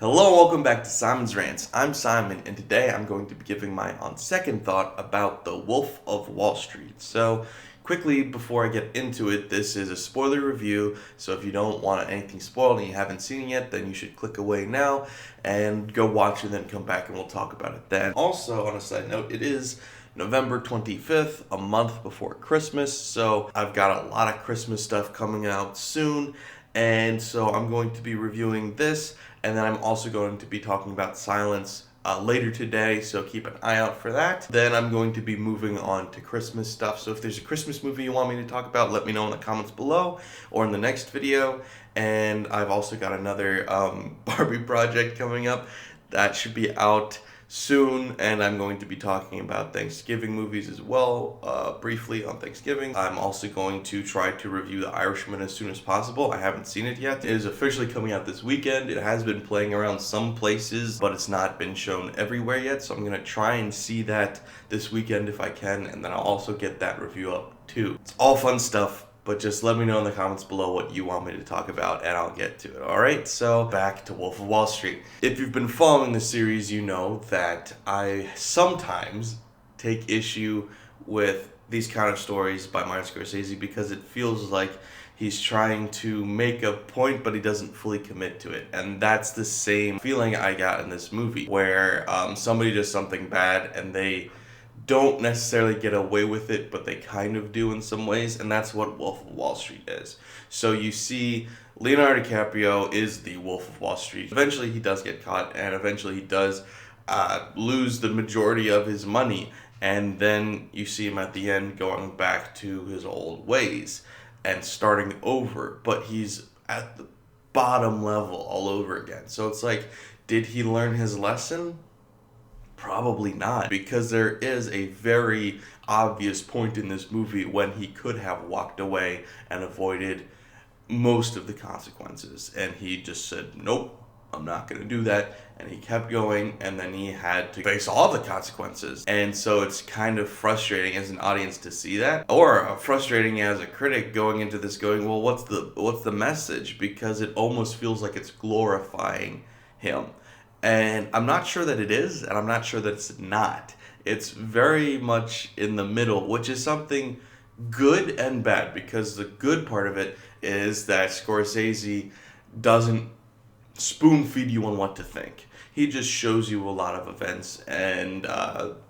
Hello and welcome back to Simon's Rants. I'm Simon, and today I'm going to be giving my on second thought about The Wolf of Wall Street. So, quickly before I get into it, this is a spoiler review, so if you don't want anything spoiled and you haven't seen it yet, then you should click away now and go watch it and then come back and we'll talk about it then. Also, on a side note, it is November 25th, a month before Christmas, so I've got a lot of Christmas stuff coming out soon, and so I'm going to be reviewing this, and then I'm also going to be talking about Silence later today, so keep an eye out for that. Then I'm going to be moving on to Christmas stuff, so if there's a Christmas movie you want me to talk about, let me know in the comments below or in the next video. And I've also got another Barbie project coming up that should be out soon, and I'm going to be talking about Thanksgiving movies as well, briefly on Thanksgiving. I'm also going to try to review The Irishman as soon as possible. I haven't seen it yet. It is officially coming out this weekend. It has been playing around some places, but it's not been shown everywhere yet, so I'm going to try and see that this weekend if I can, and then I'll also get that review up too. It's all fun stuff. But just let me know in the comments below what you want me to talk about, and I'll get to it. Alright, so back to Wolf of Wall Street. If you've been following the series, you know that I sometimes take issue with these kind of stories by Martin Scorsese because it feels like he's trying to make a point, but he doesn't fully commit to it. And that's the same feeling I got in this movie, where somebody does something bad and they don't necessarily get away with it, but they kind of do in some ways, and that's what Wolf of Wall Street is. So you see, Leonardo DiCaprio is the Wolf of Wall Street. Eventually he does get caught, and eventually he does lose the majority of his money, and then you see him at the end going back to his old ways and starting over, but he's at the bottom level all over again. So it's like, did he learn his lesson? Probably not, because there is a very obvious point in this movie when he could have walked away and avoided most of the consequences, and he just said, nope, I'm not going to do that, and he kept going, and then he had to face all the consequences. And so it's kind of frustrating as an audience to see that, or frustrating as a critic going into this going, well, what's the message? Because it almost feels like it's glorifying him. And I'm not sure that it is, and I'm not sure that it's not. It's very much in the middle, which is something good and bad, because the good part of it is that Scorsese doesn't spoon feed you on what to think. He just shows you a lot of events and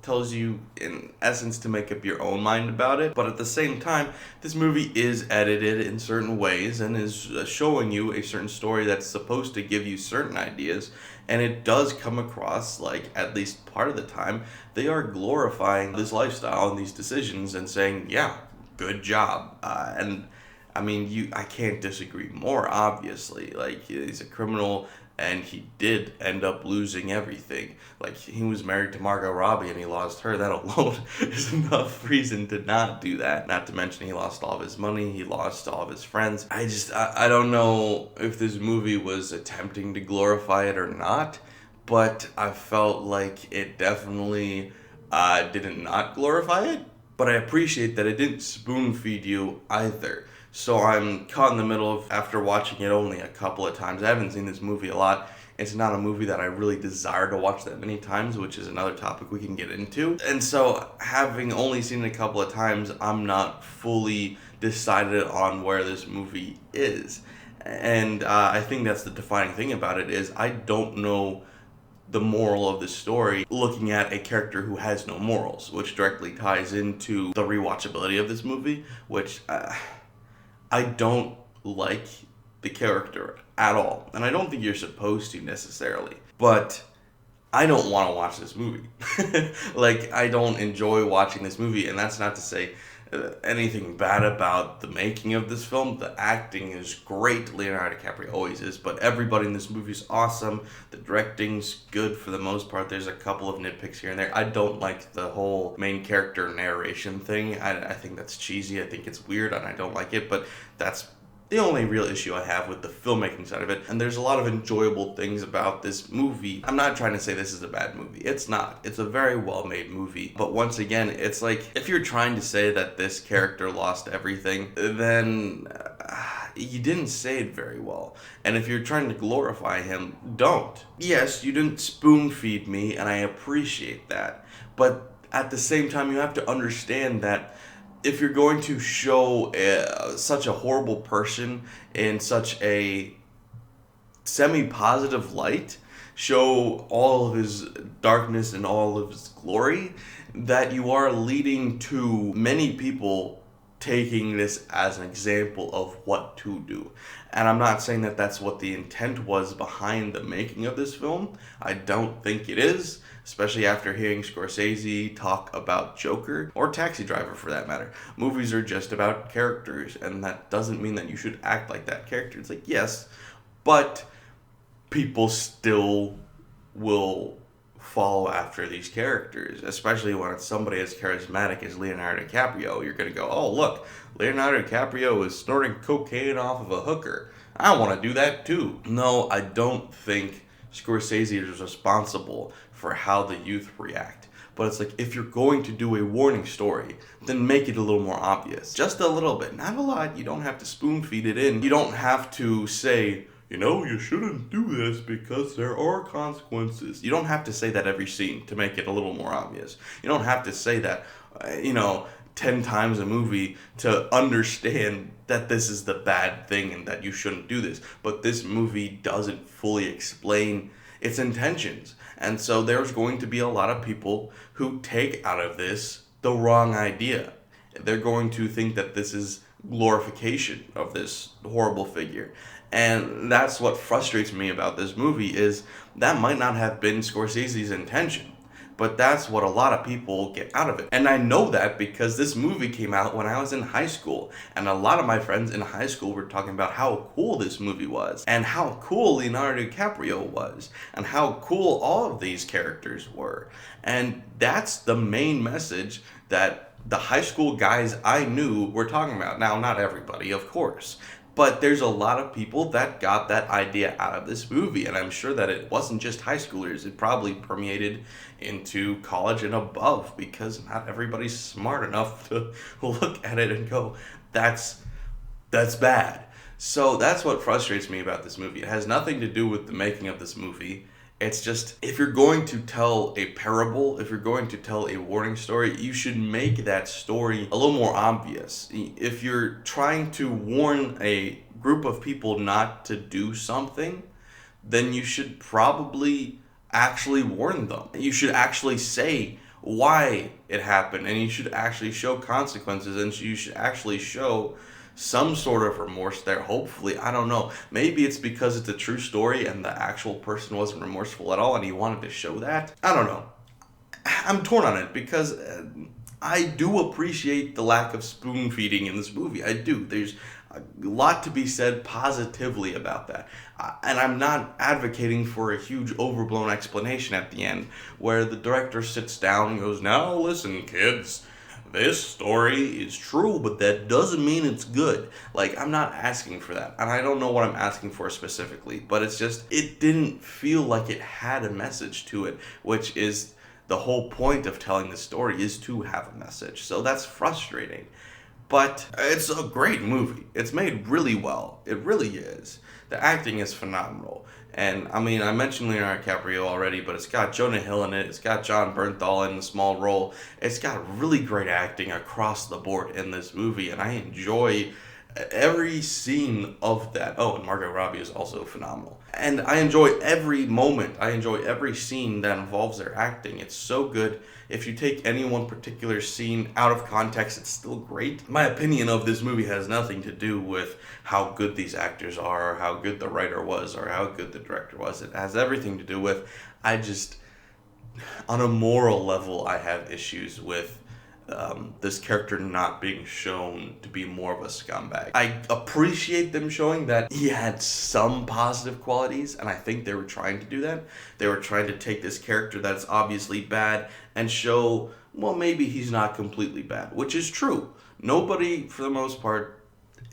tells you, in essence, to make up your own mind about it. But at the same time, this movie is edited in certain ways and is showing you a certain story that's supposed to give you certain ideas. And it does come across like, at least part of the time, they are glorifying this lifestyle and these decisions and saying, yeah, good job. And I mean, I can't disagree more, obviously. Like, he's a criminal, and he did end up losing everything. Like, he was married to Margot Robbie, and he lost her. That alone is enough reason to not do that. Not to mention he lost all of his money, he lost all of his friends. I don't know if this movie was attempting to glorify it or not, but I felt like it definitely didn't not glorify it. But I appreciate that it didn't spoon feed you either. So I'm caught in the middle of, after watching it only a couple of times. I haven't seen this movie a lot. It's not a movie that I really desire to watch that many times, which is another topic we can get into. And so, having only seen it a couple of times, I'm not fully decided on where this movie is. And I think that's the defining thing about it, is I don't know the moral of the story looking at a character who has no morals, which directly ties into the rewatchability of this movie, which I don't like the character at all, and I don't think you're supposed to necessarily, but I don't want to watch this movie. Like, I don't enjoy watching this movie, and that's not to say anything bad about the making of this film. The acting is great, Leonardo DiCaprio always is, but everybody in this movie is awesome. The directing's good for the most part. There's a couple of nitpicks here and there. I don't like the whole main character narration thing. I think that's cheesy. I think it's weird, and I don't like it, but that's the only real issue I have with the filmmaking side of it. And there's a lot of enjoyable things about this movie. I'm not trying to say this is a bad movie. It's not. It's a very well-made movie. But once again, it's like, if you're trying to say that this character lost everything, then You didn't say it very well. And if you're trying to glorify him, don't. Yes, you didn't spoon feed me, and I appreciate that. But at the same time, you have to understand that if you're going to show such a horrible person in such a semi-positive light, show all of his darkness and all of his glory, that you are leading to many people taking this as an example of what to do. And I'm not saying that that's what the intent was behind the making of this film. I don't think it is, especially after hearing Scorsese talk about Joker, or Taxi Driver for that matter. Movies are just about characters, and that doesn't mean that you should act like that character. It's like, yes, but people still will follow after these characters, especially when it's somebody as charismatic as Leonardo DiCaprio. You're going to go, oh, look, Leonardo DiCaprio is snorting cocaine off of a hooker. I want to do that too. No, I don't think Scorsese is responsible for how the youth react. But it's like, if you're going to do a warning story, then make it a little more obvious. Just a little bit, not a lot. You don't have to spoon feed it in. You don't have to say, you shouldn't do this because there are consequences. You don't have to say that every scene to make it a little more obvious. You don't have to say that, 10 times a movie to understand that this is the bad thing and that you shouldn't do this. But this movie doesn't fully explain its intentions. And so there's going to be a lot of people who take out of this the wrong idea. They're going to think that this is glorification of this horrible figure. And that's what frustrates me about this movie, is that might not have been Scorsese's intention, but that's what a lot of people get out of it. And I know that because this movie came out when I was in high school, and a lot of my friends in high school were talking about how cool this movie was, and how cool Leonardo DiCaprio was, and how cool all of these characters were. And that's the main message that the high school guys I knew were talking about. Now, not everybody, of course, but there's a lot of people that got that idea out of this movie, and I'm sure that it wasn't just high schoolers. It probably permeated into college and above, because not everybody's smart enough to look at it and go, that's bad. So that's what frustrates me about this movie. It has nothing to do with the making of this movie. It's just, if you're going to tell a parable, if you're going to tell a warning story, you should make that story a little more obvious. If you're trying to warn a group of people not to do something, then you should probably actually warn them. You should actually say why it happened, and you should actually show consequences, and you should actually show some sort of remorse there, hopefully. I don't know. Maybe it's because it's a true story and the actual person wasn't remorseful at all and he wanted to show that. I don't know. I'm torn on it because I do appreciate the lack of spoon feeding in this movie. I do. There's a lot to be said positively about that. And I'm not advocating for a huge overblown explanation at the end where the director sits down and goes, now listen, kids, this story is true, but that doesn't mean it's good. Like, I'm not asking for that. And I don't know what I'm asking for specifically, but it's just, it didn't feel like it had a message to it, which is the whole point of telling the story, is to have a message. So that's frustrating. But it's a great movie. It's made really well. It really is. The acting is phenomenal. And, I mean, I mentioned Leonardo DiCaprio already, but it's got Jonah Hill in it. It's got Jon Bernthal in a small role. It's got really great acting across the board in this movie, and I enjoy every scene of that. Oh, and Margot Robbie is also phenomenal. And I enjoy every moment. I enjoy every scene that involves their acting. It's so good. If you take any one particular scene out of context, it's still great. My opinion of this movie has nothing to do with how good these actors are, or how good the writer was, or how good the director was. It has everything to do with, on a moral level, I have issues with this character not being shown to be more of a scumbag. I appreciate them showing that he had some positive qualities, and I think they were trying to do that. They were trying to take this character that's obviously bad and show, well, maybe he's not completely bad, which is true. Nobody, for the most part,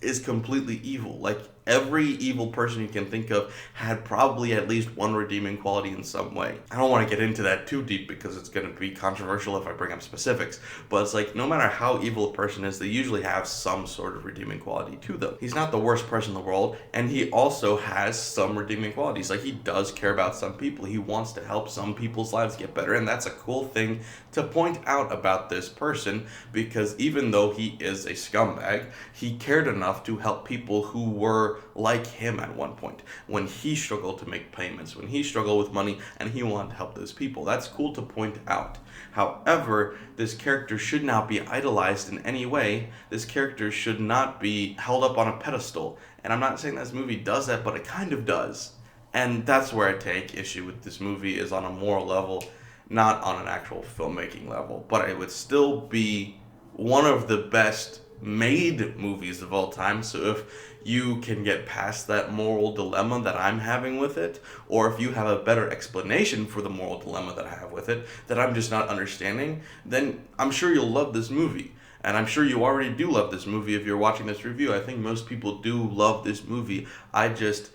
is completely evil. Like, Every evil person you can think of had probably at least one redeeming quality in some way. I don't want to get into that too deep because it's going to be controversial if I bring up specifics, but it's like no matter how evil a person is, they usually have some sort of redeeming quality to them. He's not the worst person in the world, and he also has some redeeming qualities. Like, he does care about some people. He wants to help some people's lives get better, and that's a cool thing to point out about this person, because even though he is a scumbag, he cared enough to help people who were like him at one point, when he struggled to make payments, when he struggled with money, and he wanted to help those people. That's cool to point out. However, this character should not be idolized in any way. This character should not be held up on a pedestal. And I'm not saying this movie does that, but it kind of does. And that's where I take issue with this movie, is on a moral level, not on an actual filmmaking level. But it would still be one of the best made movies of all time. So if you can get past that moral dilemma that I'm having with it, or if you have a better explanation for the moral dilemma that I have with it that I'm just not understanding, then I'm sure you'll love this movie. And I'm sure you already do love this movie if you're watching this review. I think most people do love this movie. I just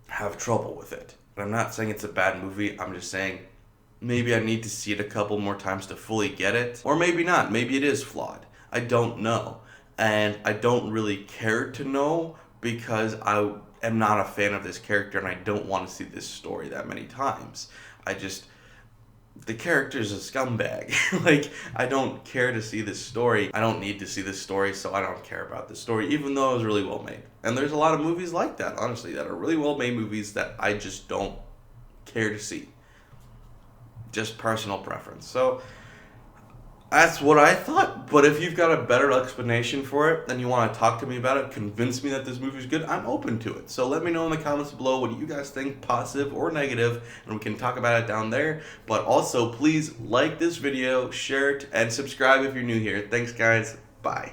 have trouble with it. And I'm not saying it's a bad movie. I'm just saying maybe I need to see it a couple more times to fully get it. Or maybe not. Maybe it is flawed. I don't know. And I don't really care to know, because I am not a fan of this character and I don't want to see this story that many times. The character's a scumbag. Like, I don't care to see this story. I don't need to see this story, so I don't care about this story, even though it was really well made. And there's a lot of movies like that, honestly, that are really well made movies that I just don't care to see. Just personal preference. So that's what I thought. But if you've got a better explanation for it and you want to talk to me about it, convince me that this movie is good, I'm open to it. So let me know in the comments below what you guys think, positive or negative, and we can talk about it down there. But also, please like this video, share it, and subscribe if you're new here. Thanks, guys. Bye.